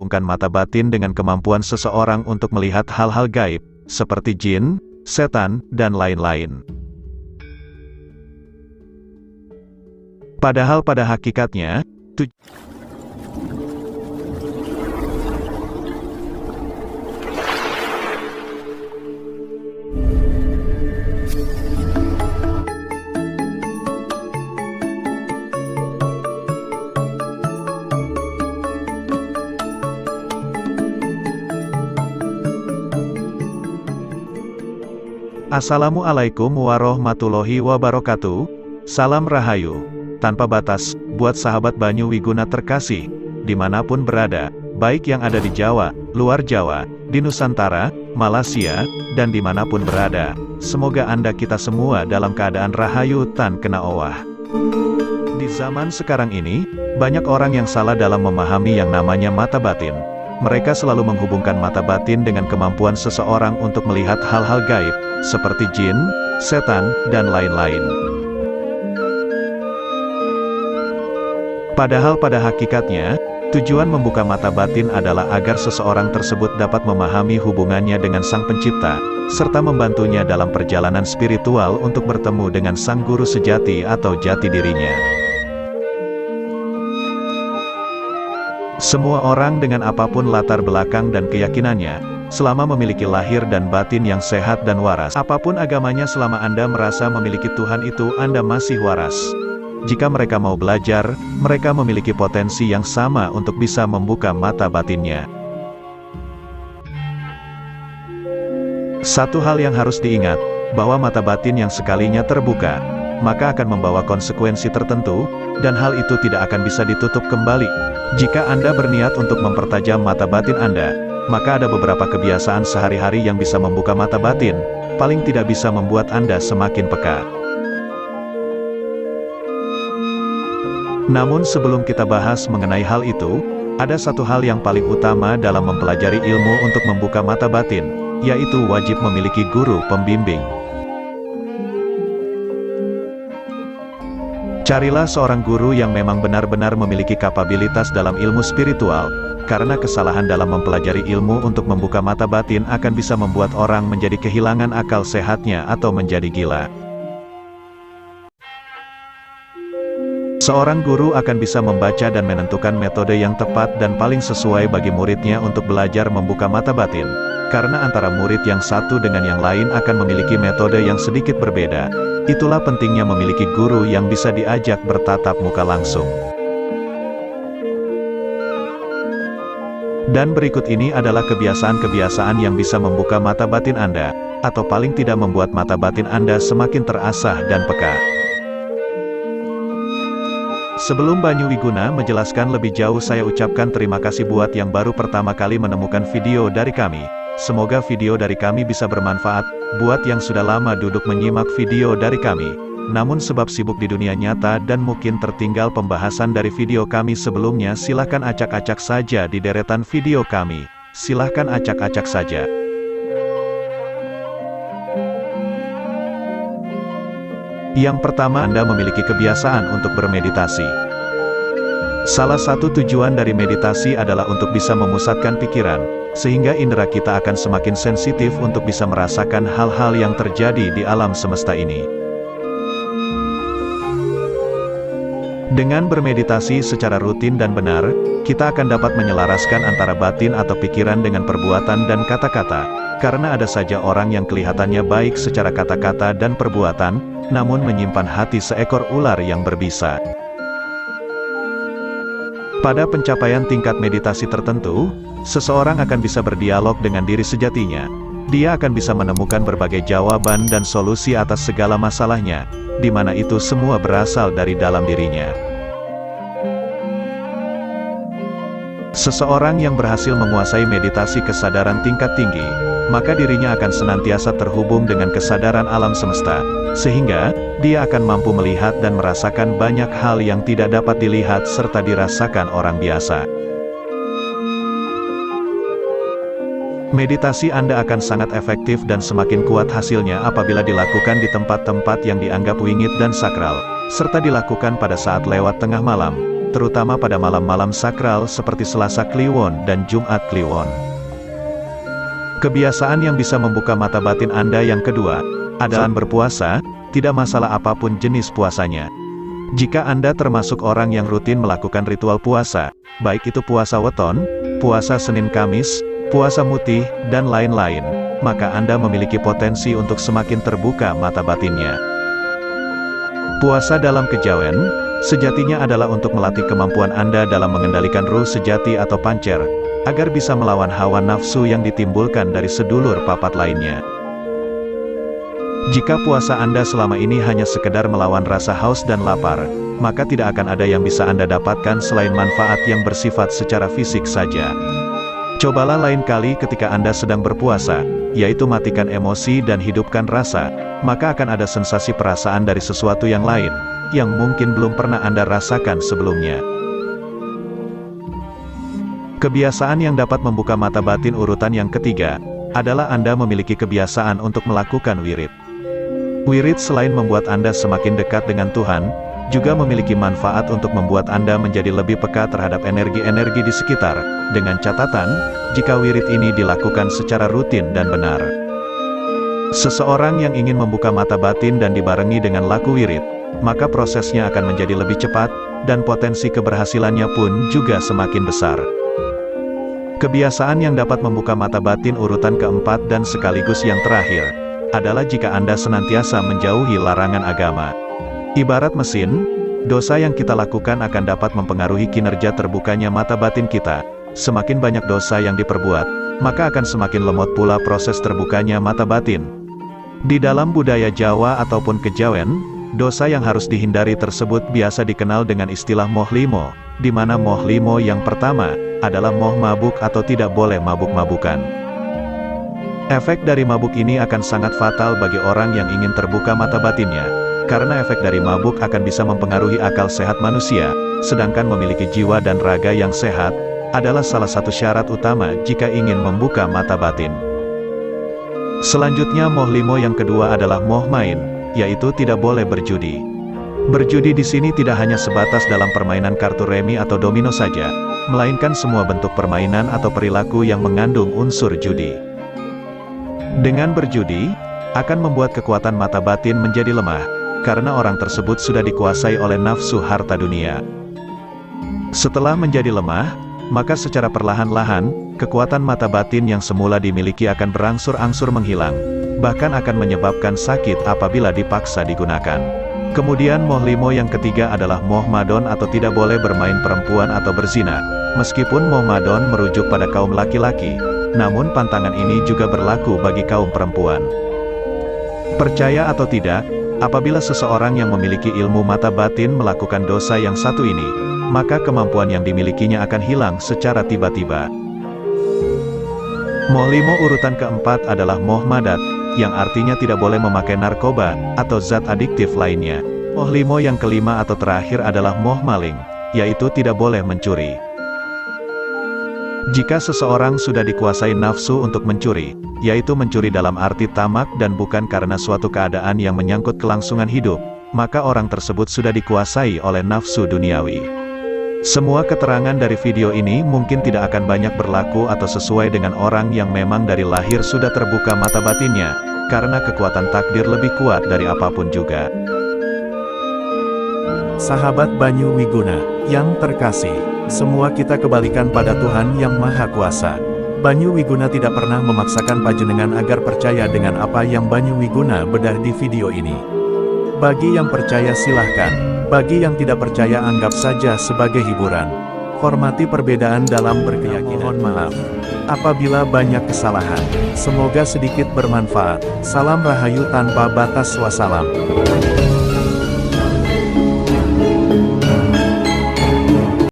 menghubungkan mata batin dengan kemampuan seseorang untuk melihat hal-hal gaib, seperti jin, setan, dan lain-lain. Padahal pada hakikatnya, Assalamualaikum warahmatullahi wabarakatuh. Salam Rahayu tanpa batas buat sahabat Banyu Wiguna terkasih, dimanapun berada, baik yang ada di Jawa, luar Jawa, di Nusantara, Malaysia, dan dimanapun berada. Semoga Anda kita semua dalam keadaan rahayu tan kena owah. Di zaman sekarang ini, banyak orang yang salah dalam memahami yang namanya mata batin. Mereka selalu menghubungkan mata batin dengan kemampuan seseorang untuk melihat hal-hal gaib, seperti jin, setan, dan lain-lain. Padahal pada hakikatnya, tujuan membuka mata batin adalah agar seseorang tersebut dapat memahami hubungannya dengan Sang Pencipta, serta membantunya dalam perjalanan spiritual untuk bertemu dengan Sang Guru sejati atau jati dirinya. Semua orang dengan apapun latar belakang dan keyakinannya, selama memiliki lahir dan batin yang sehat dan waras, apapun agamanya, selama Anda merasa memiliki Tuhan itu, Anda masih waras. Jika mereka mau belajar, mereka memiliki potensi yang sama untuk bisa membuka mata batinnya. Satu hal yang harus diingat, bahwa mata batin yang sekalinya terbuka, maka akan membawa konsekuensi tertentu, dan hal itu tidak akan bisa ditutup kembali. Jika Anda berniat untuk mempertajam mata batin Anda, maka ada beberapa kebiasaan sehari-hari yang bisa membuka mata batin, paling tidak bisa membuat Anda semakin peka. Namun sebelum kita bahas mengenai hal itu, ada satu hal yang paling utama dalam mempelajari ilmu untuk membuka mata batin, yaitu wajib memiliki guru pembimbing. Carilah seorang guru yang memang benar-benar memiliki kapabilitas dalam ilmu spiritual, karena kesalahan dalam mempelajari ilmu untuk membuka mata batin akan bisa membuat orang menjadi kehilangan akal sehatnya atau menjadi gila. Seorang guru akan bisa membaca dan menentukan metode yang tepat dan paling sesuai bagi muridnya untuk belajar membuka mata batin, karena antara murid yang satu dengan yang lain akan memiliki metode yang sedikit berbeda. Itulah pentingnya memiliki guru yang bisa diajak bertatap muka langsung. Dan berikut ini adalah kebiasaan-kebiasaan yang bisa membuka mata batin Anda, atau paling tidak membuat mata batin Anda semakin terasah dan peka. Sebelum Banyu Wiguna menjelaskan lebih jauh, saya ucapkan terima kasih buat yang baru pertama kali menemukan video dari kami. Semoga video dari kami bisa bermanfaat, buat yang sudah lama duduk menyimak video dari kami, namun sebab sibuk di dunia nyata dan mungkin tertinggal pembahasan dari video kami sebelumnya, silahkan acak-acak saja di deretan video kami. Silahkan acak-acak saja. Yang pertama, Anda memiliki kebiasaan untuk bermeditasi. Salah satu tujuan dari meditasi adalah untuk bisa memusatkan pikiran, sehingga indera kita akan semakin sensitif untuk bisa merasakan hal-hal yang terjadi di alam semesta ini. Dengan bermeditasi secara rutin dan benar, kita akan dapat menyelaraskan antara batin atau pikiran dengan perbuatan dan kata-kata, karena ada saja orang yang kelihatannya baik secara kata-kata dan perbuatan, namun menyimpan hati seekor ular yang berbisa. Pada pencapaian tingkat meditasi tertentu, seseorang akan bisa berdialog dengan diri sejatinya. Dia akan bisa menemukan berbagai jawaban dan solusi atas segala masalahnya, di mana itu semua berasal dari dalam dirinya. Seseorang yang berhasil menguasai meditasi kesadaran tingkat tinggi, maka dirinya akan senantiasa terhubung dengan kesadaran alam semesta, sehingga dia akan mampu melihat dan merasakan banyak hal yang tidak dapat dilihat serta dirasakan orang biasa. Meditasi Anda akan sangat efektif dan semakin kuat hasilnya apabila dilakukan di tempat-tempat yang dianggap wingit dan sakral, serta dilakukan pada saat lewat tengah malam, terutama pada malam-malam sakral seperti Selasa Kliwon dan Jumat Kliwon. Kebiasaan yang bisa membuka mata batin Anda yang kedua adalah berpuasa, tidak masalah apapun jenis puasanya. Jika Anda termasuk orang yang rutin melakukan ritual puasa, baik itu puasa weton, puasa Senin Kamis, puasa mutih, dan lain-lain, maka Anda memiliki potensi untuk semakin terbuka mata batinnya. Puasa dalam kejawen, sejatinya adalah untuk melatih kemampuan Anda dalam mengendalikan ruh sejati atau pancer, agar bisa melawan hawa nafsu yang ditimbulkan dari sedulur papat lainnya. Jika puasa Anda selama ini hanya sekedar melawan rasa haus dan lapar, maka tidak akan ada yang bisa Anda dapatkan selain manfaat yang bersifat secara fisik saja. Cobalah lain kali ketika Anda sedang berpuasa, yaitu matikan emosi dan hidupkan rasa, maka akan ada sensasi perasaan dari sesuatu yang lain, yang mungkin belum pernah Anda rasakan sebelumnya. Kebiasaan yang dapat membuka mata batin urutan yang ketiga, adalah Anda memiliki kebiasaan untuk melakukan wirid. Wirid selain membuat Anda semakin dekat dengan Tuhan, juga memiliki manfaat untuk membuat Anda menjadi lebih peka terhadap energi-energi di sekitar, dengan catatan, jika wirid ini dilakukan secara rutin dan benar. Seseorang yang ingin membuka mata batin dan dibarengi dengan laku wirid, maka prosesnya akan menjadi lebih cepat, dan potensi keberhasilannya pun juga semakin besar. Kebiasaan yang dapat membuka mata batin urutan keempat dan sekaligus yang terakhir, adalah jika Anda senantiasa menjauhi larangan agama. Ibarat mesin, dosa yang kita lakukan akan dapat mempengaruhi kinerja terbukanya mata batin kita. Semakin banyak dosa yang diperbuat, maka akan semakin lemot pula proses terbukanya mata batin. Di dalam budaya Jawa ataupun kejawen, dosa yang harus dihindari tersebut biasa dikenal dengan istilah moh limo, di mana moh limo yang pertama adalah moh mabuk atau tidak boleh mabuk-mabukan. Efek dari mabuk ini akan sangat fatal bagi orang yang ingin terbuka mata batinnya, karena efek dari mabuk akan bisa mempengaruhi akal sehat manusia, sedangkan memiliki jiwa dan raga yang sehat, adalah salah satu syarat utama jika ingin membuka mata batin. Selanjutnya moh limo yang kedua adalah moh main, yaitu tidak boleh berjudi. Berjudi di sini tidak hanya sebatas dalam permainan kartu remi atau domino saja, melainkan semua bentuk permainan atau perilaku yang mengandung unsur judi. Dengan berjudi, akan membuat kekuatan mata batin menjadi lemah, karena orang tersebut sudah dikuasai oleh nafsu harta dunia. Setelah menjadi lemah, maka secara perlahan-lahan, kekuatan mata batin yang semula dimiliki akan berangsur-angsur menghilang, bahkan akan menyebabkan sakit apabila dipaksa digunakan. Kemudian moh limo yang ketiga adalah moh madon atau tidak boleh bermain perempuan atau berzina. Meskipun moh madon merujuk pada kaum laki-laki, namun pantangan ini juga berlaku bagi kaum perempuan. Percaya atau tidak, apabila seseorang yang memiliki ilmu mata batin melakukan dosa yang satu ini, maka kemampuan yang dimilikinya akan hilang secara tiba-tiba. Moh limo urutan keempat adalah moh madat, yang artinya tidak boleh memakai narkoba, atau zat adiktif lainnya. Moh limo yang kelima atau terakhir adalah moh maling, yaitu tidak boleh mencuri. Jika seseorang sudah dikuasai nafsu untuk mencuri, yaitu mencuri dalam arti tamak dan bukan karena suatu keadaan yang menyangkut kelangsungan hidup, maka orang tersebut sudah dikuasai oleh nafsu duniawi. Semua keterangan dari video ini mungkin tidak akan banyak berlaku atau sesuai dengan orang yang memang dari lahir sudah terbuka mata batinnya, karena kekuatan takdir lebih kuat dari apapun juga. Sahabat Banyu Wiguna yang terkasih, semua kita kembalikan pada Tuhan Yang Maha Kuasa. Banyu Wiguna tidak pernah memaksakan panjenengan agar percaya dengan apa yang Banyu Wiguna bedah di video ini. Bagi yang percaya silahkan, bagi yang tidak percaya anggap saja sebagai hiburan. Hormati perbedaan dalam berkeyakinan. Mohon maaf apabila banyak kesalahan. Semoga sedikit bermanfaat. Salam Rahayu tanpa batas. Wassalam.